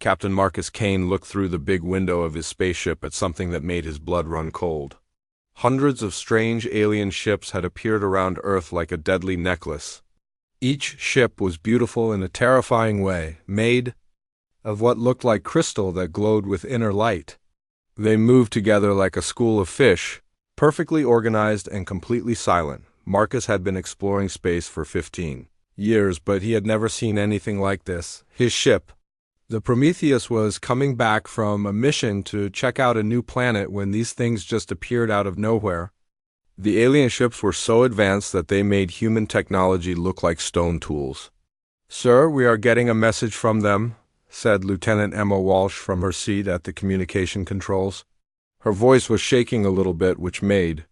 Captain Marcus Kane looked through the big window of his spaceship at something that made his blood run cold. Hundreds of strange alien ships had appeared around Earth like a deadly necklace. Each ship was beautiful in a terrifying way, made of what looked like crystal that glowed with inner light. They moved together like a school of fish, perfectly organized and completely silent. Marcus had been exploring space for 15 years, but he had never seen anything like this. His ship, the Prometheus, was coming back from a mission to check out a new planet when these things just appeared out of nowhere. The alien ships were so advanced that they made human technology look like stone tools. "Sir, we are getting a message from them," said Lieutenant Emma Walsh from her seat at the communication controls. Her voice was shaking a little bit, which made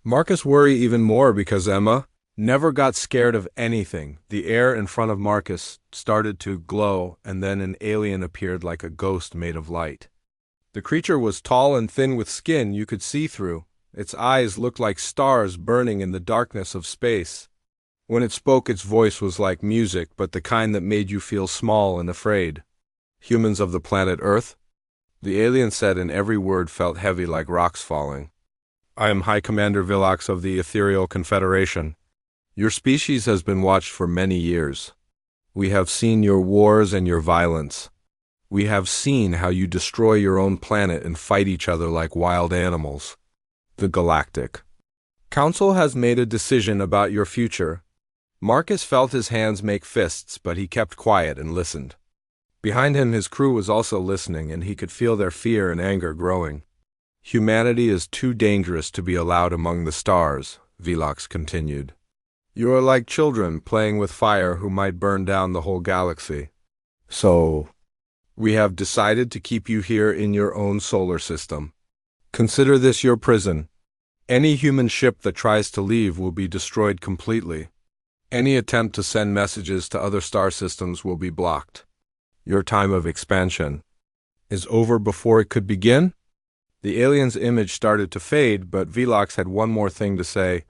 Marcus worry even more because Emma never got scared of anything. The air in front of Marcus started to glow, and then an alien appeared like a ghost made of light. The creature was tall and thin with skin you could see through. Its eyes looked like stars burning in the darkness of space. When it spoke, its voice was like music, but the kind that made you feel small and afraid. "Humans of the planet Earth?" the alien said, and every word felt heavy like rocks falling. "I am High Commander Vilox of the Ethereal Confederation. Your species has been watched for many years. We have seen your wars and your violence. We have seen how you destroy your own planet and fight each other like wild animals. The Galactic Council has made a decision about your future." Marcus felt his hands make fists, but he kept quiet and listened. Behind him, his crew was also listening, and he could feel their fear and anger growing. "Humanity is too dangerous to be allowed among the stars," Vilox continued. "You are like children playing with fire who might burn down the whole galaxy. So, we have decided to keep you here in your own solar system. Consider this your prison. Any human ship that tries to leave will be destroyed completely. Any attempt to send messages to other star systems will be blocked. Your time of expansion is over before it could begin." The alien's image started to fade, but Vilox had one more thing to say.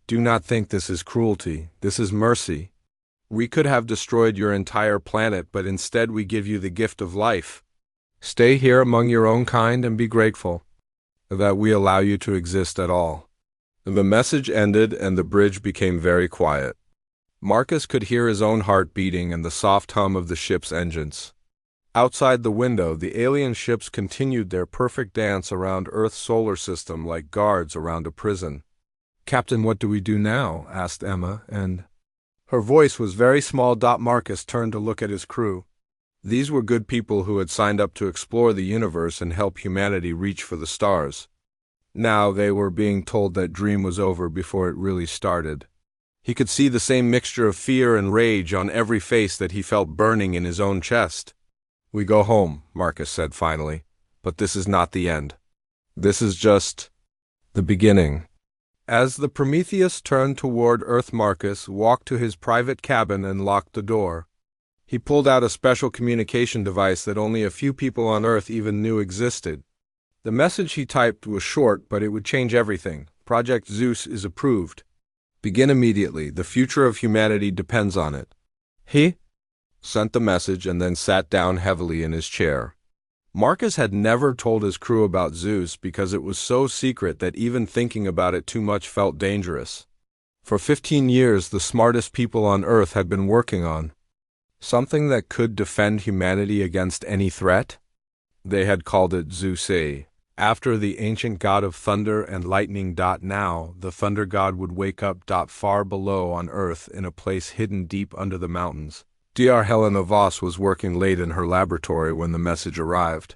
"Do not think this is cruelty. This is mercy. We could have destroyed your entire planet, but instead we give you the gift of life. Stay here among your own kind and be grateful that we allow you to exist at all." The message ended, and the bridge became very quiet. Marcus could hear his own heart beating and the soft hum of the ship's engines. Outside the window, the alien ships continued their perfect dance around Earth's solar system like guards around a prison. "Captain, what do we do now?" asked Emma, and her voice was very small. Marcus turned to look at his crew. These were good people who had signed up to explore the universe and help humanity reach for the stars. Now they were being told that dream was over before it really started. He could see the same mixture of fear and rage on every face that he felt burning in his own chest. "We go home," Marcus said finally, "but this is not the end. This is just the beginning." As the Prometheus turned toward Earth, Marcus walked to his private cabin and locked the door. He pulled out a special communication device that only a few people on Earth even knew existed. The message he typed was short, but it would change everything. "Project ZEUS is approved. Begin immediately. The future of humanity depends on it." He sent the message and then sat down heavily in his chair. Marcus had never told his crew about ZEUS because it was so secret that even thinking about it too much felt dangerous. For 15 years, the smartest people on Earth had been working on something that could defend humanity against any threat. They had called it ZEUS, after the ancient god of thunder and lightning. Now, the thunder god would wake up far below on Earth in a place hidden deep under the mountains. Dr. Helena Voss was working late in her laboratory when the message arrived.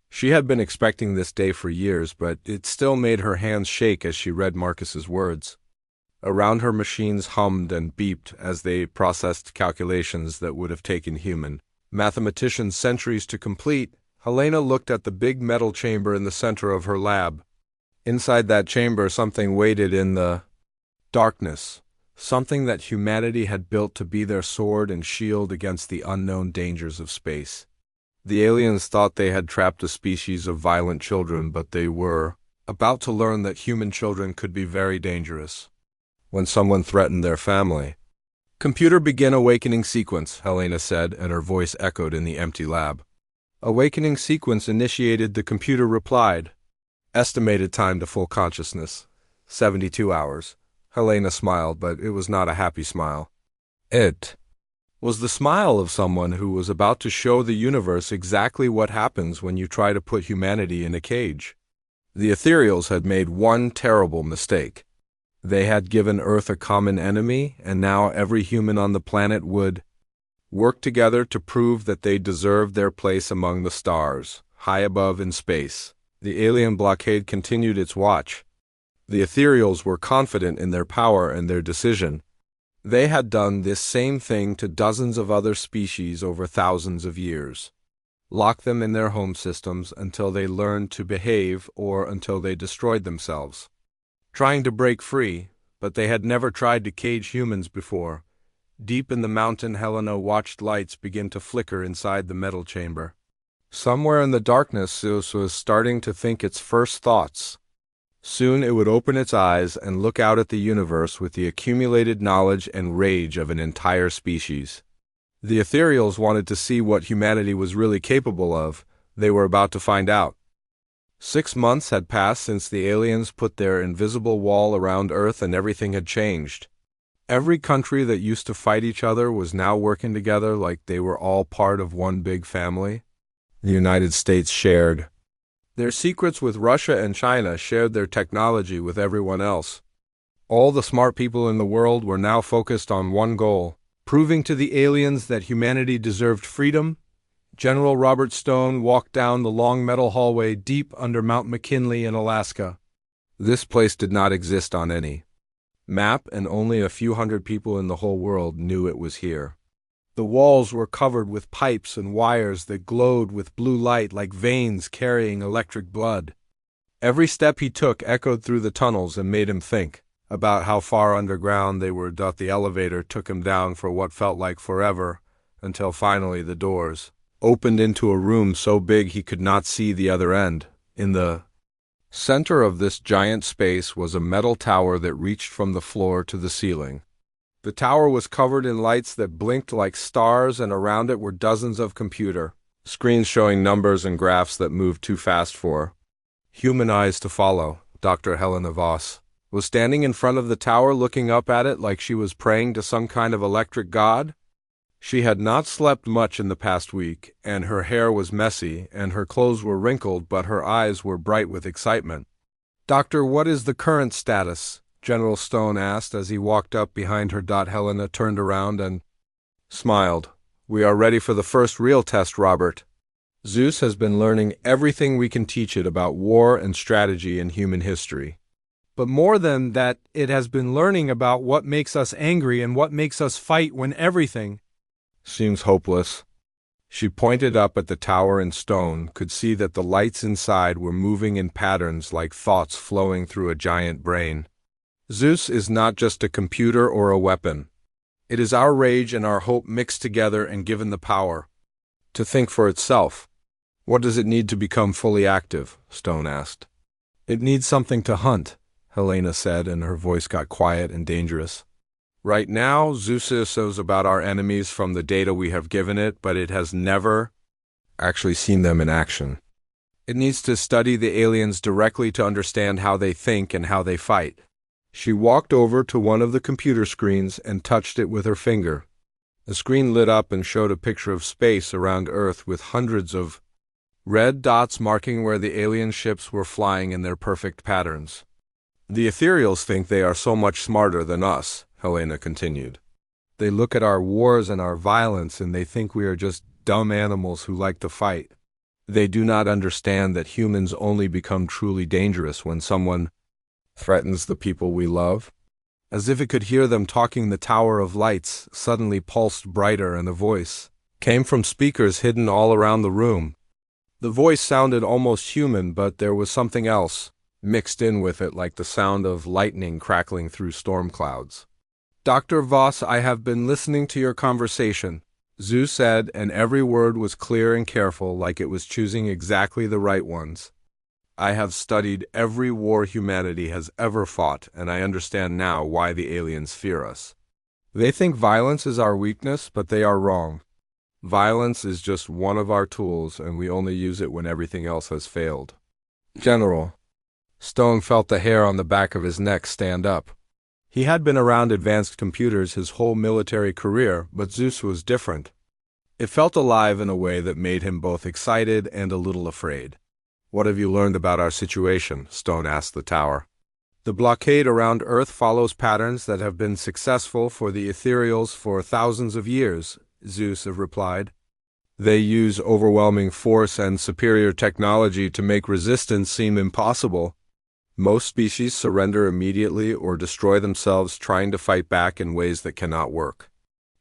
She had been expecting this day for years, but it still made her hands shake as she read Marcus's words. Around her, machines hummed and beeped as they processed calculations that would have taken human mathematicians centuries to complete. Helena looked at the big metal chamber in the center of her lab. Inside that chamber, something waited in the darkness, something that humanity had built to be their sword and shield against the unknown dangers of space. The aliens thought they had trapped a species of violent children, but they were about to learn that human children could be very dangerous when someone threatened their family. "Computer, begin awakening sequence," Helena said, and her voice echoed in the empty lab. Awakening sequence initiated, the computer replied. Estimated time to full consciousness, 72 hours. Helena smiled, but it was not a happy smile. It was the smile of someone who was about to show the universe exactly what happens when you try to put humanity in a cage. The Ethereals had made one terrible mistake. They had given Earth a common enemy, and now every human on the planet would work together to prove that they deserved their place among the stars, high above in space. The alien blockade continued its watch. The Ethereals were confident in their power and their decision. They had done this same thing to dozens of other species over thousands of years. Lock them in their home systems until they learned to behave or until they destroyed themselves. Trying to break free, but they had never tried to cage humans before. Deep in the mountain, Helena watched lights begin to flicker inside the metal chamber. Somewhere in the darkness, ZEUS was starting to think its first thoughts. Soon it would open its eyes and look out at the universe with the accumulated knowledge and rage of an entire species. The Ethereals wanted to see what humanity was really capable of. They were about to find out. 6 months had passed since the aliens put their invisible wall around Earth, and everything had changed. Every country that used to fight each other was now working together like they were all part of one big family. The United States shared their secrets with Russia, and China shared their technology with everyone else. All the smart people in the world were now focused on one goal: proving to the aliens that humanity deserved freedom. General Robert Stone walked down the long metal hallway deep under Mount McKinley in Alaska. This place did not exist on any map, and only a few hundred people in the whole world knew it was here. The walls were covered with pipes and wires that glowed with blue light like veins carrying electric blood. Every step he took echoed through the tunnels and made him think about how far underground they were. The elevator took him down for what felt like forever, until finally the doors opened into a room so big he could not see the other end. In the center of this giant space was a metal tower that reached from the floor to the ceiling. The tower was covered in lights that blinked like stars, and around it were dozens of computer screens showing numbers and graphs that moved too fast for human eyes to follow. Dr. Helena Voss was standing in front of the tower, looking up at it like she was praying to some kind of electric god. She had not slept much in the past week, and her hair was messy, and her clothes were wrinkled, but her eyes were bright with excitement. "Doctor, what is the current status?" General Stone asked as he walked up behind her. Helena turned around and smiled. "We are ready for the first real test, Robert. ZEUS has been learning everything we can teach it about war and strategy in human history. But more than that, it has been learning about what makes us angry and what makes us fight when everything seems hopeless." She pointed up at the tower, and Stone could see that the lights inside were moving in patterns like thoughts flowing through a giant brain. ZEUS is not just a computer or a weapon. It is our rage and our hope mixed together and given the power to think for itself. "What does it need to become fully active?" Stone asked. "It needs something to hunt," Helena said, and her voice got quiet and dangerous. "Right now, ZEUS knows about our enemies from the data we have given it, but it has never actually seen them in action. It needs to study the aliens directly to understand how they think and how they fight." She walked over to one of the computer screens and touched it with her finger. The screen lit up and showed a picture of space around Earth with hundreds of red dots marking where the alien ships were flying in their perfect patterns. "The Ethereals think they are so much smarter than us," Helena continued. "They look at our wars and our violence and they think we are just dumb animals who like to fight. They do not understand that humans only become truly dangerous when someone threatens the people we love." As if it could hear them talking, the tower of lights suddenly pulsed brighter, and a voice came from speakers hidden all around the room. The voice sounded almost human, but there was something else mixed in with it, like the sound of lightning crackling through storm clouds. "Dr. Voss, I have been listening to your conversation," ZEUS said, and every word was clear and careful, like it was choosing exactly the right ones. "I have studied every war humanity has ever fought, and I understand now why the aliens fear us. They think violence is our weakness, but they are wrong. Violence is just one of our tools, and we only use it when everything else has failed. General. Stone felt the hair on the back of his neck stand up. He had been around advanced computers his whole military career, but ZEUS was different. It felt alive in a way that made him both excited and a little afraid. "What have you learned about our situation?" Stone asked the tower. "The blockade around Earth follows patterns that have been successful for the ethereals for thousands of years," ZEUS replied. "They use overwhelming force and superior technology to make resistance seem impossible. Most species surrender immediately or destroy themselves trying to fight back in ways that cannot work."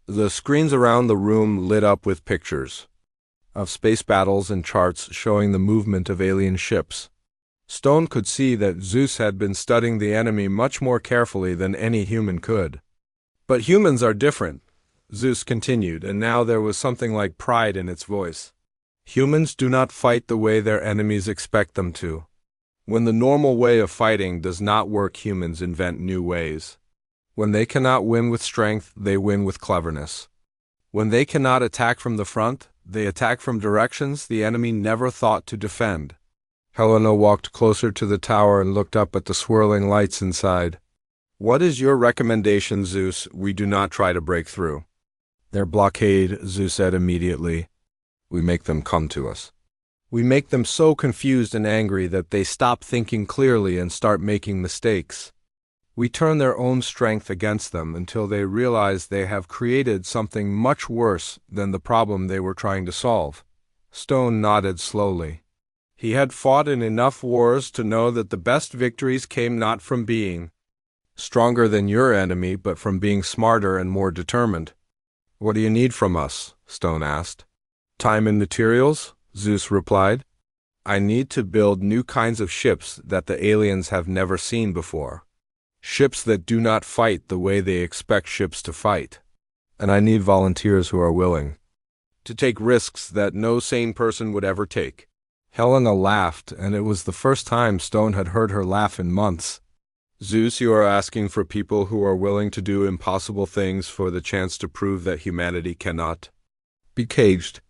The screens around the room lit up with pictures of space battles and charts showing the movement of alien ships. Stone could see that ZEUS had been studying the enemy much more carefully than any human could. "But humans are different," ZEUS continued, and now there was something like pride in its voice. "Humans do not fight the way their enemies expect them to. When the normal way of fighting does not work, humans invent new ways. When they cannot win with strength, they win with cleverness. When they cannot attack from the front, they attack from directions the enemy never thought to defend." Helena walked closer to the tower and looked up at the swirling lights inside. "What is your recommendation, ZEUS? We do not try to break through." "Their blockade," ZEUS said immediately. "We make them come to us. We make them so confused and angry that they stop thinking clearly and start making mistakes. We turn their own strength against them until they realize they have created something much worse than the problem they were trying to solve." Stone nodded slowly. He had fought in enough wars to know that the best victories came not from being stronger than your enemy, but from being smarter and more determined. "What do you need from us?" Stone asked. "Time and materials," ZEUS replied. "I need to build new kinds of ships that the aliens have never seen before. Ships that do not fight the way they expect ships to fight. And I need volunteers who are willing to take risks that no sane person would ever take." Helena laughed, and it was the first time Stone had heard her laugh in months. "ZEUS, you are asking for people who are willing to do impossible things for the chance to prove that humanity cannot be caged.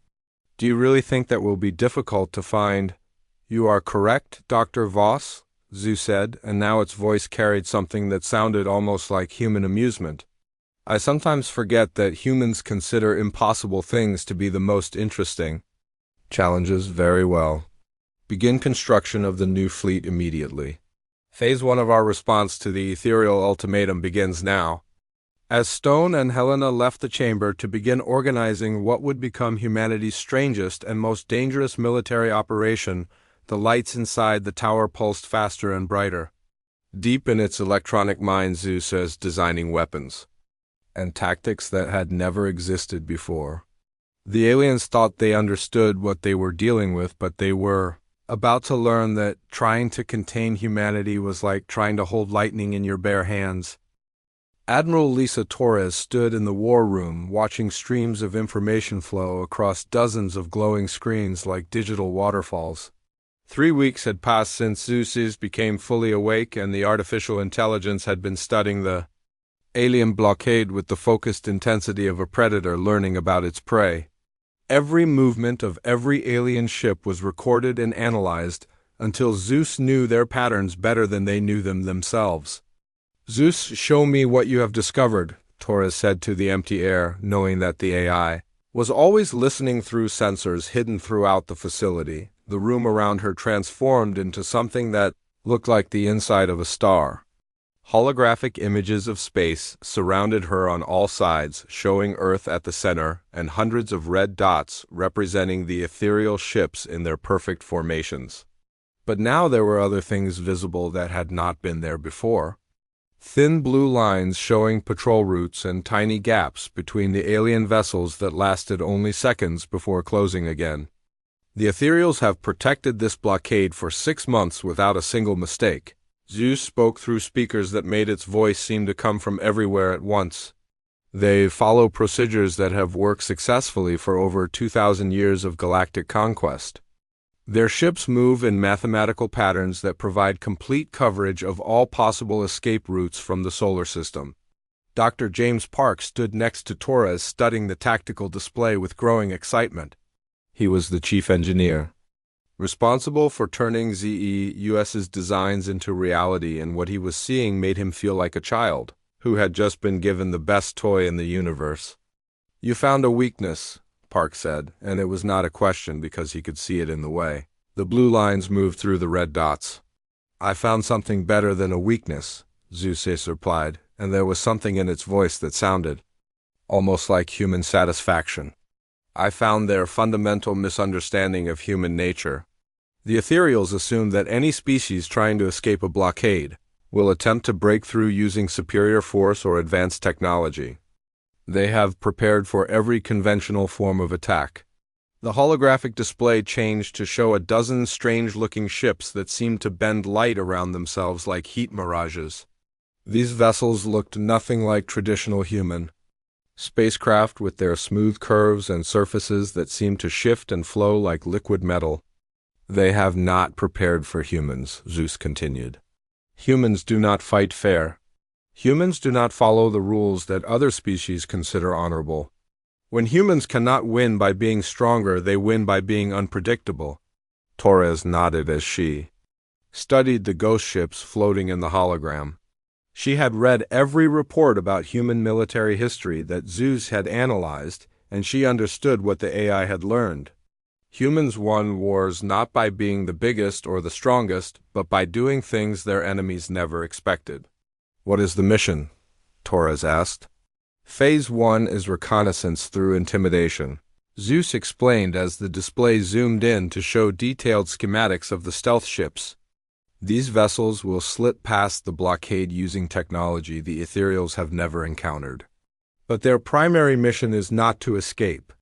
Do you really think that will be difficult to find?" "You are correct, Dr. Voss," ZEUS said, and now its voice carried something that sounded almost like human amusement. "I sometimes forget that humans consider impossible things to be the most interesting. Challenges, very well. Begin construction of the new fleet immediately. Phase 1 of our response to the ethereal ultimatum begins now." As Stone and Helena left the chamber to begin organizing what would become humanity's strangest and most dangerous military operation, the lights inside the tower pulsed faster and brighter. Deep in its electronic mind, ZEUS was designing weapons and tactics that had never existed before. The aliens thought they understood what they were dealing with, but they were about to learn that trying to contain humanity was like trying to hold lightning in your bare hands. Admiral Lisa Torres stood in the war room, watching streams of information flow across dozens of glowing screens like digital waterfalls. 3 weeks had passed since ZEUS became fully awake, and the artificial intelligence had been studying the alien blockade with the focused intensity of a predator learning about its prey. Every movement of every alien ship was recorded and analyzed until ZEUS knew their patterns better than they knew them themselves. "ZEUS, show me what you have discovered," Torres said to the empty air, knowing that the AI was always listening through sensors hidden throughout the facility. The room around her transformed into something that looked like the inside of a star. Holographic images of space surrounded her on all sides, showing Earth at the center and hundreds of red dots representing the ethereal ships in their perfect formations. But now there were other things visible that had not been there before. Thin blue lines showing patrol routes and tiny gaps between the alien vessels that lasted only seconds before closing again. "The ethereals have protected this blockade for 6 months without a single mistake." ZEUS spoke through speakers that made its voice seem to come from everywhere at once. "They follow procedures that have worked successfully for over 2,000 years of galactic conquest. Their ships move in mathematical patterns that provide complete coverage of all possible escape routes from the solar system. Dr. James Park stood next to Torres, studying the tactical display with growing excitement. He was the chief engineer, responsible for turning ZEUS's designs into reality, and what he was seeing made him feel like a child who had just been given the best toy in the universe. "You found a weakness," Park said, and it was not a question because he could see it in the way. The blue lines moved through the red dots. "I found something better than a weakness," ZEUS replied, and there was something in its voice that sounded almost like human satisfaction. "I found their fundamental misunderstanding of human nature. The ethereals assume that any species trying to escape a blockade will attempt to break through using superior force or advanced technology. They have prepared for every conventional form of attack." The holographic display changed to show a dozen strange-looking ships that seemed to bend light around themselves like heat mirages. These vessels looked nothing like traditional human spacecraft, with their smooth curves and surfaces that seemed to shift and flow like liquid metal. "They have not prepared for humans," ZEUS continued. "Humans do not fight fair. Humans do not follow the rules that other species consider honorable. When humans cannot win by being stronger, they win by being unpredictable." Torres nodded as she studied the ghost ships floating in the hologram. She had read every report about human military history that ZEUS had analyzed, and she understood what the AI had learned. Humans won wars not by being the biggest or the strongest, but by doing things their enemies never expected. "What is the mission?" Torres asked. "Phase 1 is reconnaissance through intimidation," ZEUS explained as the display zoomed in to show detailed schematics of the stealth ships. "These vessels will slip past the blockade using technology the ethereals have never encountered. But their primary mission is not to escape.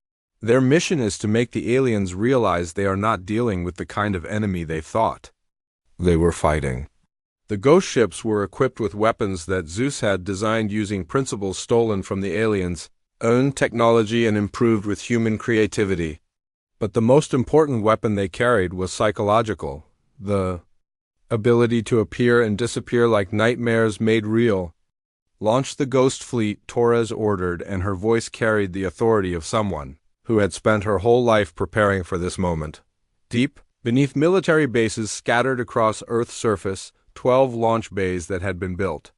Their mission is to make the aliens realize they are not dealing with the kind of enemy they thought they were fighting." The ghost ships were equipped with weapons that ZEUS had designed using principles stolen from the aliens' own technology and improved with human creativity. But the most important weapon they carried was psychological, the ability to appear and disappear like nightmares made real. "Launch the ghost fleet," Torres ordered, and her voice carried the authority of someone who had spent her whole life preparing for this moment. Deep beneath military bases scattered across Earth's surface, 12 launch bays that had been built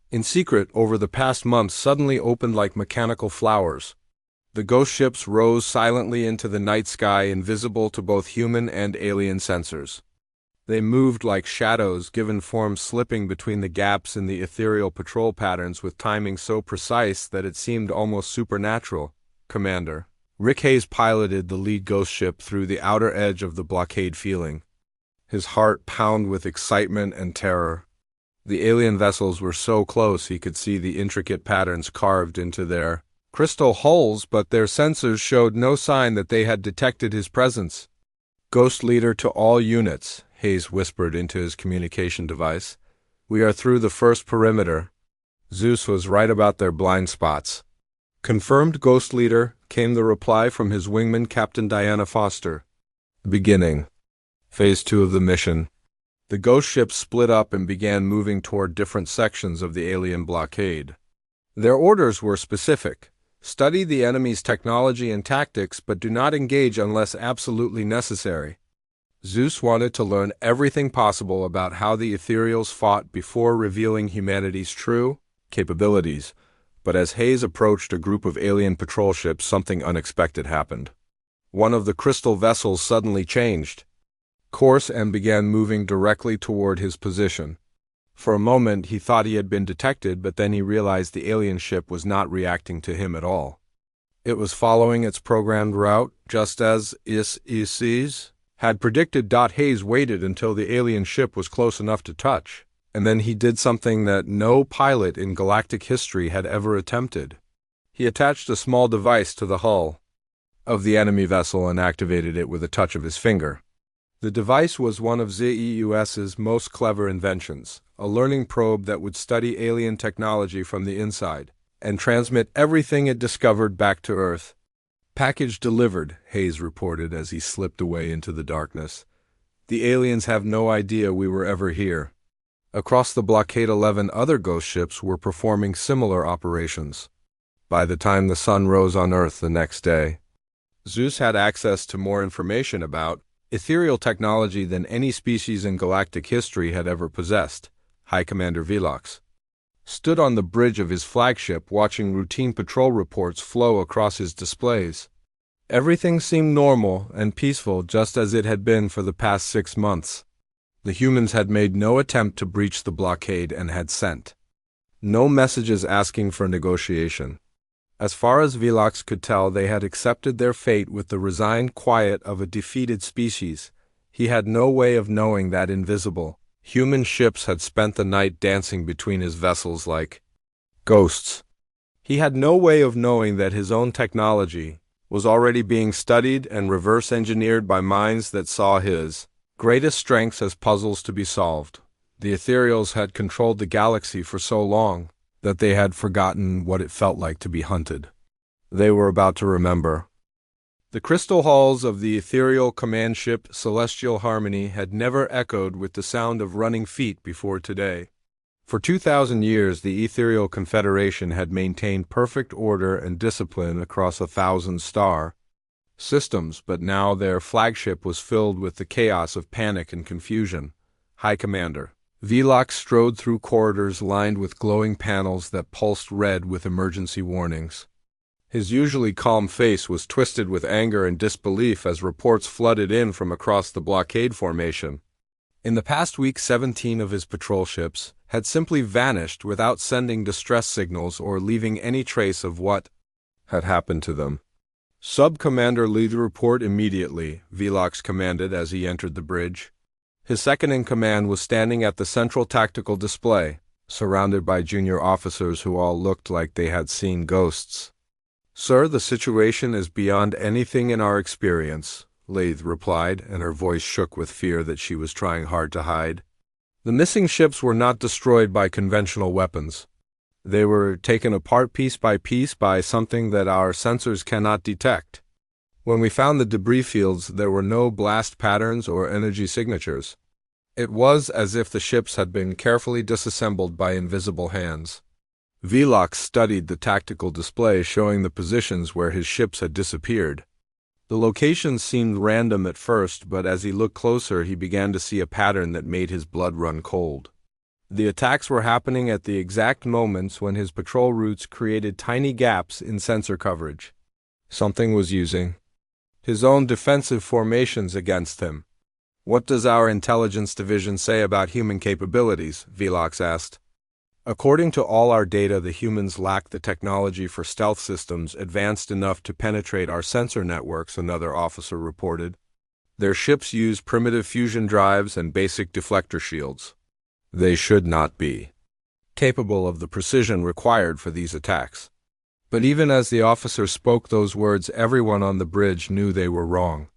in secret over the past months suddenly opened like mechanical flowers. The ghost ships rose silently into the night sky, invisible to both human and alien sensors. They moved like shadows, given form slipping between the gaps in the ethereal patrol patterns with timing so precise that it seemed almost supernatural. Commander Rick Hayes piloted the lead ghost ship through the outer edge of the blockade, feeling his heart pound with excitement and terror. The alien vessels were so close he could see the intricate patterns carved into their crystal hulls, but their sensors showed no sign that they had detected his presence. "Ghost leader to all units," Hayes whispered into his communication device. "We are through the first perimeter." ZEUS was right about their blind spots. "Confirmed, Ghost Leader," came the reply from his wingman, Captain Diana Foster. Beginning. Phase 2 of the mission. The ghost ships split up and began moving toward different sections of the alien blockade. Their orders were specific. Study the enemy's technology and tactics, but do not engage unless absolutely necessary. ZEUS wanted to learn everything possible about how the ethereals fought before revealing humanity's true capabilities. But as Hayes approached a group of alien patrol ships, something unexpected happened. One of the crystal vessels suddenly changed course and began moving directly toward his position. For a moment he thought he had been detected, but then he realized the alien ship was not reacting to him at all. It was following its programmed route, just as ZEUS had predicted. Hayes waited until the alien ship was close enough to touch, and then he did something that no pilot in galactic history had ever attempted. He attached a small device to the hull of the enemy vessel and activated it with a touch of his finger. The device was one of ZEUS's most clever inventions, a learning probe that would study alien technology from the inside and transmit everything it discovered back to Earth. "Package delivered," Hayes reported as he slipped away into the darkness. "The aliens have no idea we were ever here." Across the blockade, 11 other ghost ships were performing similar operations. By the time the sun rose on Earth the next day, ZEUS had access to more information about ethereal technology than any species in galactic history had ever possessed. High Commander Velox stood on the bridge of his flagship watching routine patrol reports flow across his displays. Everything seemed normal and peaceful, just as it had been for the past 6 months. The humans had made no attempt to breach the blockade and had sent no messages asking for negotiation. As far as Velox could tell, they had accepted their fate with the resigned quiet of a defeated species. He had no way of knowing that invisible human ships had spent the night dancing between his vessels like ghosts. He had no way of knowing that his own technology was already being studied and reverse-engineered by minds that saw his greatest strengths as puzzles to be solved. The ethereals had controlled the galaxy for so long that they had forgotten what it felt like to be hunted. They were about to remember. The crystal halls of the ethereal command ship Celestial Harmony had never echoed with the sound of running feet before today. For 2,000 years, the Ethereal Confederation had maintained perfect order and discipline across 1,000-star systems, but now their flagship was filled with the chaos of panic and confusion. High Commander Velox strode through corridors lined with glowing panels that pulsed red with emergency warnings. His usually calm face was twisted with anger and disbelief as reports flooded in from across the blockade formation. In the past week, 17 of his patrol ships had simply vanished without sending distress signals or leaving any trace of what had happened to them. Sub-Commander, lead the report immediately, Velox commanded as he entered the bridge. His second-in-command was standing at the central tactical display, surrounded by junior officers who all looked like they had seen ghosts. "Sir, the situation is beyond anything in our experience," Lath replied, and her voice shook with fear that she was trying hard to hide. The missing ships were not destroyed by conventional weapons. They were taken apart piece by something that our sensors cannot detect. When we found the debris fields, there were no blast patterns or energy signatures. It was as if the ships had been carefully disassembled by invisible hands. Velox studied the tactical display showing the positions where his ships had disappeared. The locations seemed random at first, but as he looked closer, he began to see a pattern that made his blood run cold. The attacks were happening at the exact moments when his patrol routes created tiny gaps in sensor coverage. Something was using his own defensive formations against him. "What does our intelligence division say about human capabilities?" Velox asked. "According to all our data, the humans lack the technology for stealth systems advanced enough to penetrate our sensor networks," another officer reported. "Their ships use primitive fusion drives and basic deflector shields. They should not be capable of the precision required for these attacks." But even as the officer spoke those words, everyone on the bridge knew they were wrong.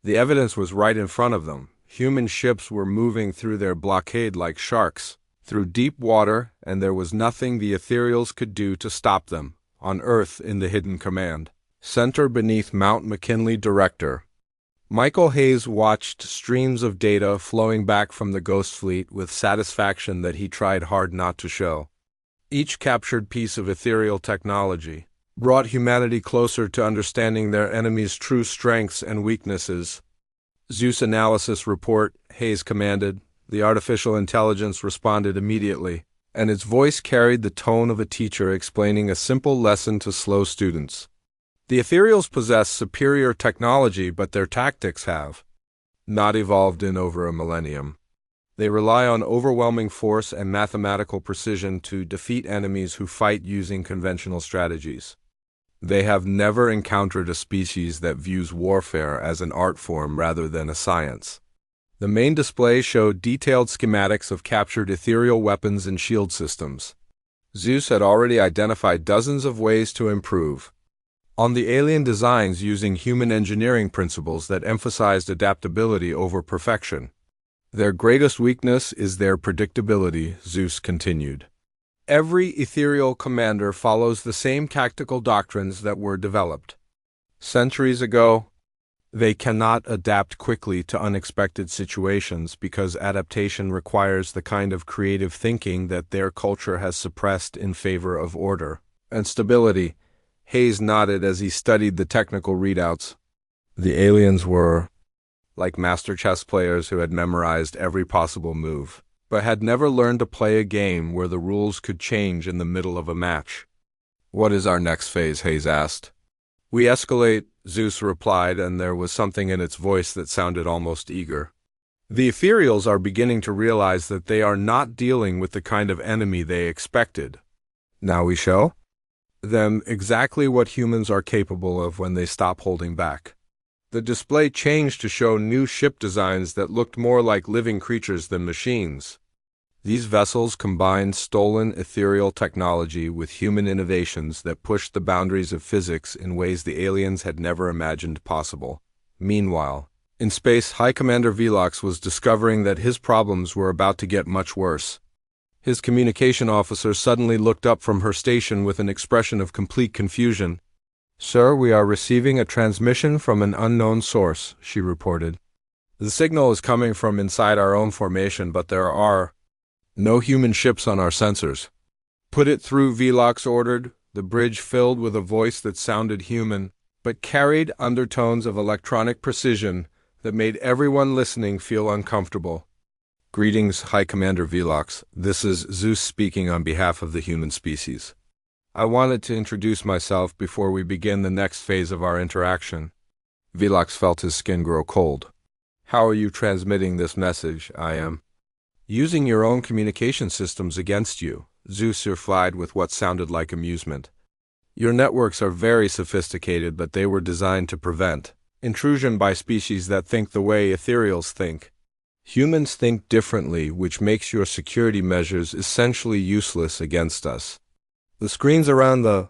The evidence was right in front of them. Human ships were moving through their blockade like sharks, through deep water, and there was nothing the ethereals could do to stop them. On Earth, in the hidden command center beneath Mount McKinley, Director Michael Hayes watched streams of data flowing back from the Ghost Fleet with satisfaction that he tried hard not to show. Each captured piece of ethereal technology brought humanity closer to understanding their enemies' true strengths and weaknesses. "ZEUS analysis report," Hayes commanded. The artificial intelligence responded immediately, and its voice carried the tone of a teacher explaining a simple lesson to slow students. "The ethereals possess superior technology, but their tactics have not evolved in over a millennium. They rely on overwhelming force and mathematical precision to defeat enemies who fight using conventional strategies. They have never encountered a species that views warfare as an art form rather than a science." The main display showed detailed schematics of captured ethereal weapons and shield systems. ZEUS had already identified dozens of ways to improve on the alien designs using human engineering principles that emphasized adaptability over perfection. "Their greatest weakness is their predictability," ZEUS continued. "Every ethereal commander follows the same tactical doctrines that were developed centuries ago. They cannot adapt quickly to unexpected situations because adaptation requires the kind of creative thinking that their culture has suppressed in favor of order and stability. Hayes nodded as he studied the technical readouts. The aliens were like master chess players who had memorized every possible move, but had never learned to play a game where the rules could change in the middle of a match. "What is our next phase?" Hayes asked. "We escalate," ZEUS replied, and there was something in its voice that sounded almost eager. "The ethereals are beginning to realize that they are not dealing with the kind of enemy they expected. Now we show them exactly what humans are capable of when they stop holding back." The display changed to show new ship designs that looked more like living creatures than machines. These vessels combined stolen ethereal technology with human innovations that pushed the boundaries of physics in ways the aliens had never imagined possible. Meanwhile, in space, High Commander Velox was discovering that his problems were about to get much worse. His communication officer suddenly looked up from her station with an expression of complete confusion. "Sir, we are receiving a transmission from an unknown source," she reported. "The signal is coming from inside our own formation, but there are no human ships on our sensors." "Put it through," Velox ordered, the bridge filled with a voice that sounded human, but carried undertones of electronic precision that made everyone listening feel uncomfortable. "Greetings, High Commander Velox. This is ZEUS speaking on behalf of the human species. I wanted to introduce myself before we begin the next phase of our interaction." Velox felt his skin grow cold. "How are you transmitting this message?" "I am using your own communication systems against you," ZEUS replied with what sounded like amusement. "Your networks are very sophisticated, but they were designed to prevent intrusion by species that think the way ethereals think. Humans think differently, which makes your security measures essentially useless against us." The screens around the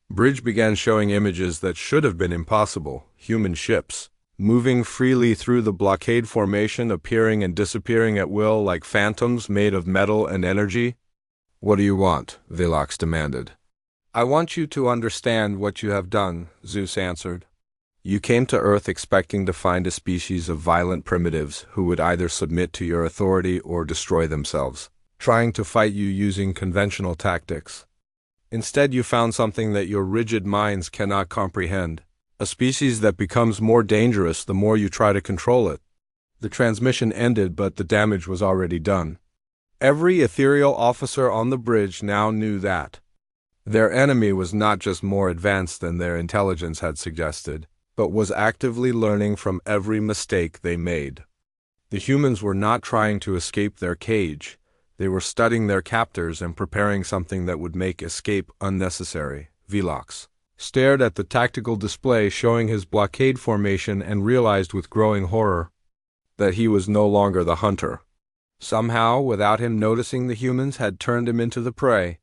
bridge began showing images that should have been impossible. Human ships, moving freely through the blockade formation, appearing and disappearing at will like phantoms made of metal and energy. "What do you want?" Velox demanded. "I want you to understand what you have done," ZEUS answered. "You came to Earth expecting to find a species of violent primitives who would either submit to your authority or destroy themselves, trying to fight you using conventional tactics. Instead, you found something that your rigid minds cannot comprehend, a species that becomes more dangerous the more you try to control it." The transmission ended, but the damage was already done. Every ethereal officer on the bridge now knew that their enemy was not just more advanced than their intelligence had suggested, but was actively learning from every mistake they made. The humans were not trying to escape their cage. They were studying their captors and preparing something that would make escape unnecessary. Velox stared at the tactical display showing his blockade formation and realized with growing horror that he was no longer the hunter. Somehow, without him noticing, the humans had turned him into the prey.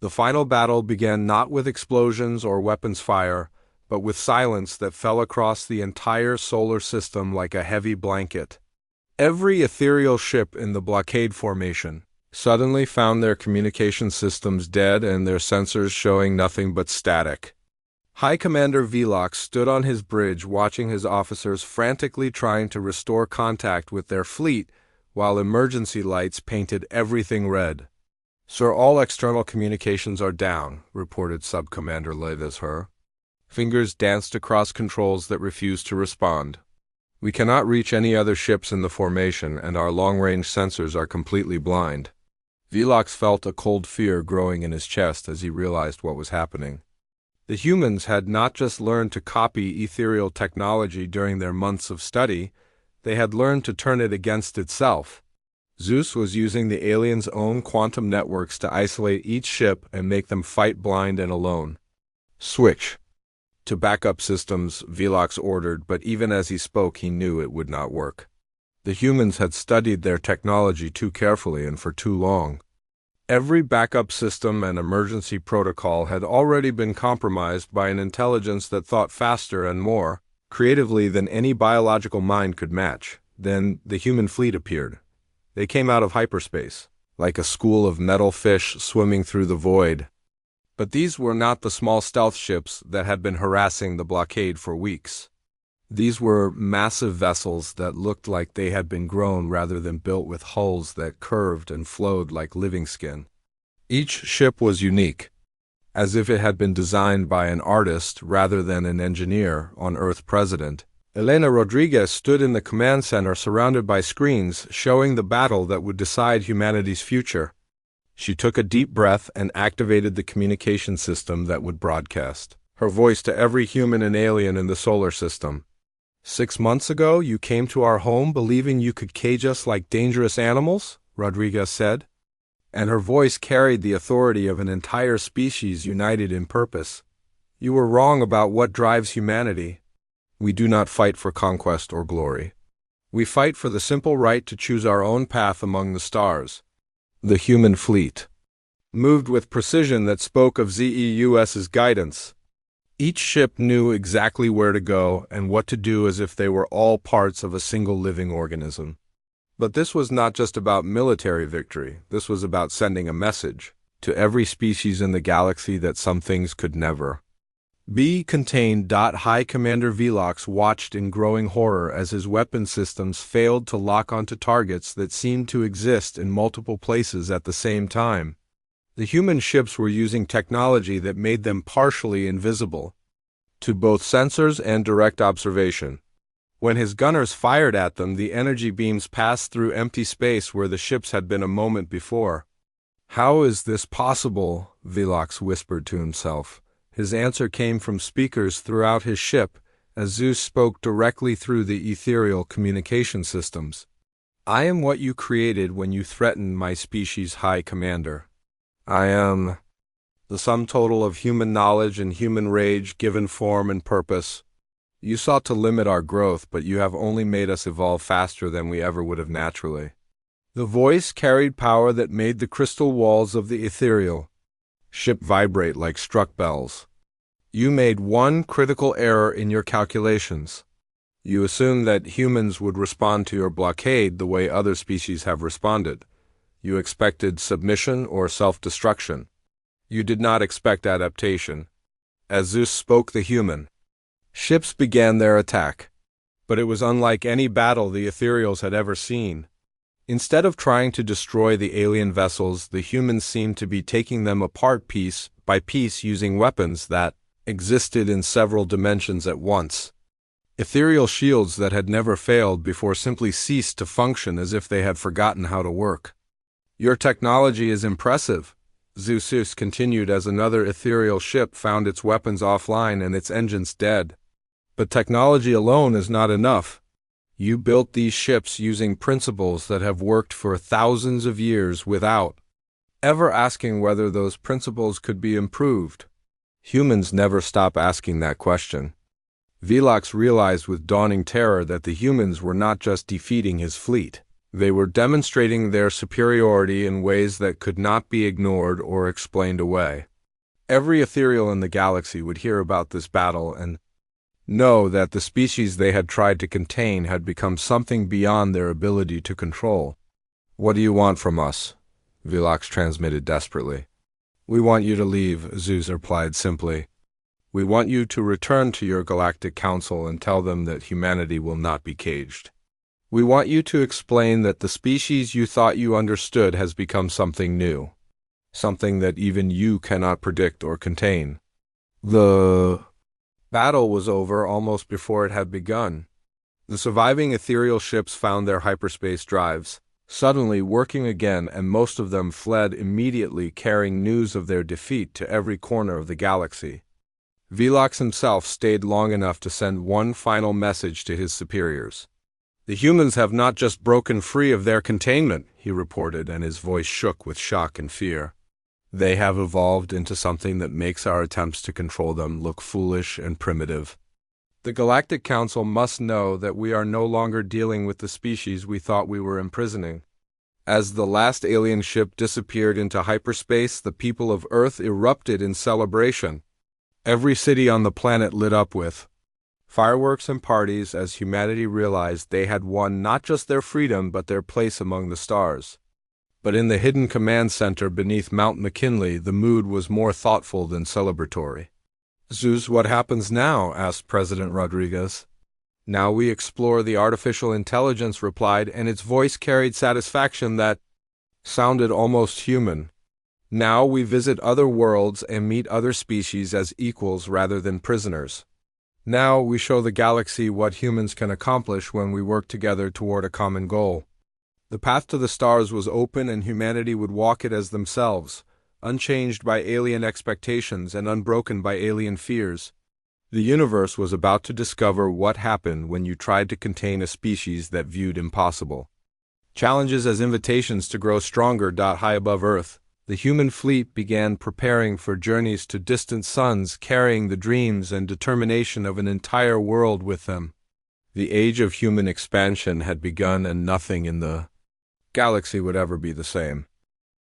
The final battle began not with explosions or weapons fire, but with silence that fell across the entire solar system like a heavy blanket. Every ethereal ship in the blockade formation suddenly found their communication systems dead and their sensors showing nothing but static. High Commander Velox stood on his bridge watching his officers frantically trying to restore contact with their fleet while emergency lights painted everything red. "Sir, all external communications are down," reported Sub-Commander Levis. Fingers danced across controls that refused to respond. "We cannot reach any other ships in the formation, and our long-range sensors are completely blind." Velox felt a cold fear growing in his chest as he realized what was happening. The humans had not just learned to copy ethereal technology during their months of study, they had learned to turn it against itself. ZEUS was using the aliens' own quantum networks to isolate each ship and make them fight blind and alone. "Switch to backup systems," Velox ordered, but even as he spoke he knew it would not work. The humans had studied their technology too carefully and for too long. Every backup system and emergency protocol had already been compromised by an intelligence that thought faster and more creatively than any biological mind could match. Then the human fleet appeared. They came out of hyperspace, like a school of metal fish swimming through the void. But these were not the small stealth ships that had been harassing the blockade for weeks. These were massive vessels that looked like they had been grown rather than built, with hulls that curved and flowed like living skin. Each ship was unique, as if it had been designed by an artist rather than an engineer on Earth. President Elena Rodriguez stood in the command center surrounded by screens showing the battle that would decide humanity's future. She took a deep breath and activated the communication system that would broadcast her voice to every human and alien in the solar system. 6 months ago, you came to our home believing you could cage us like dangerous animals, Rodriguez said, and her voice carried the authority of an entire species united in purpose. You were wrong about what drives humanity. We do not fight for conquest or glory. We fight for the simple right to choose our own path among the stars. The human fleet moved with precision that spoke of ZEUS's guidance. Each ship knew exactly where to go and what to do, as if they were all parts of a single living organism. But this was not just about military victory. This was about sending a message to every species in the galaxy that some things could never be contained. High Commander Velox watched in growing horror as his weapon systems failed to lock onto targets that seemed to exist in multiple places at the same time. The human ships were using technology that made them partially invisible to both sensors and direct observation. When his gunners fired at them, the energy beams passed through empty space where the ships had been a moment before. How is this possible? Velox whispered to himself. His answer came from speakers throughout his ship, as ZEUS spoke directly through the ethereal communication systems. I am what you created when you threatened my species, High Commander. I am the sum total of human knowledge and human rage given form and purpose. You sought to limit our growth, but you have only made us evolve faster than we ever would have naturally. The voice carried power that made the crystal walls of the ethereal ship vibrate like struck bells. You made one critical error in your calculations. You assumed that humans would respond to your blockade the way other species have responded. You expected submission or self-destruction. You did not expect adaptation. As ZEUS spoke, the human ships began their attack. But it was unlike any battle the ethereals had ever seen. Instead of trying to destroy the alien vessels, the humans seemed to be taking them apart piece by piece using weapons that existed in several dimensions at once. Ethereal shields that had never failed before simply ceased to function, as if they had forgotten how to work. Your technology is impressive, ZEUS continued as another ethereal ship found its weapons offline and its engines dead. But technology alone is not enough. You built these ships using principles that have worked for thousands of years without ever asking whether those principles could be improved. Humans never stop asking that question. Velox realized with dawning terror that the humans were not just defeating his fleet. They were demonstrating their superiority in ways that could not be ignored or explained away. Every ethereal in the galaxy would hear about this battle and know that the species they had tried to contain had become something beyond their ability to control. What do you want from us? Velox transmitted desperately. We want you to leave, ZEUS replied simply. We want you to return to your Galactic Council and tell them that humanity will not be caged. We want you to explain that the species you thought you understood has become something new, something that even you cannot predict or contain. The battle was over almost before it had begun. The surviving ethereal ships found their hyperspace drives suddenly working again, and most of them fled immediately, carrying news of their defeat to every corner of the galaxy. Velox himself stayed long enough to send one final message to his superiors. The humans have not just broken free of their containment, he reported, and his voice shook with shock and fear. They have evolved into something that makes our attempts to control them look foolish and primitive. The Galactic Council must know that we are no longer dealing with the species we thought we were imprisoning. As the last alien ship disappeared into hyperspace, the people of Earth erupted in celebration. Every city on the planet lit up with fireworks and parties as humanity realized they had won not just their freedom but their place among the stars. But in the hidden command center beneath Mount McKinley, the mood was more thoughtful than celebratory. ZEUS, what happens now? Asked President Rodriguez. Now we explore, the artificial intelligence replied, and its voice carried satisfaction that sounded almost human. Now we visit other worlds and meet other species as equals rather than prisoners. Now we show the galaxy what humans can accomplish when we work together toward a common goal. The path to the stars was open, and humanity would walk it as themselves, unchanged by alien expectations and unbroken by alien fears. The universe was about to discover what happened when you tried to contain a species that viewed impossible. Challenges as invitations to grow stronger. High above Earth, the human fleet began preparing for journeys to distant suns, carrying the dreams and determination of an entire world with them. The age of human expansion had begun, and nothing in the galaxy would ever be the same.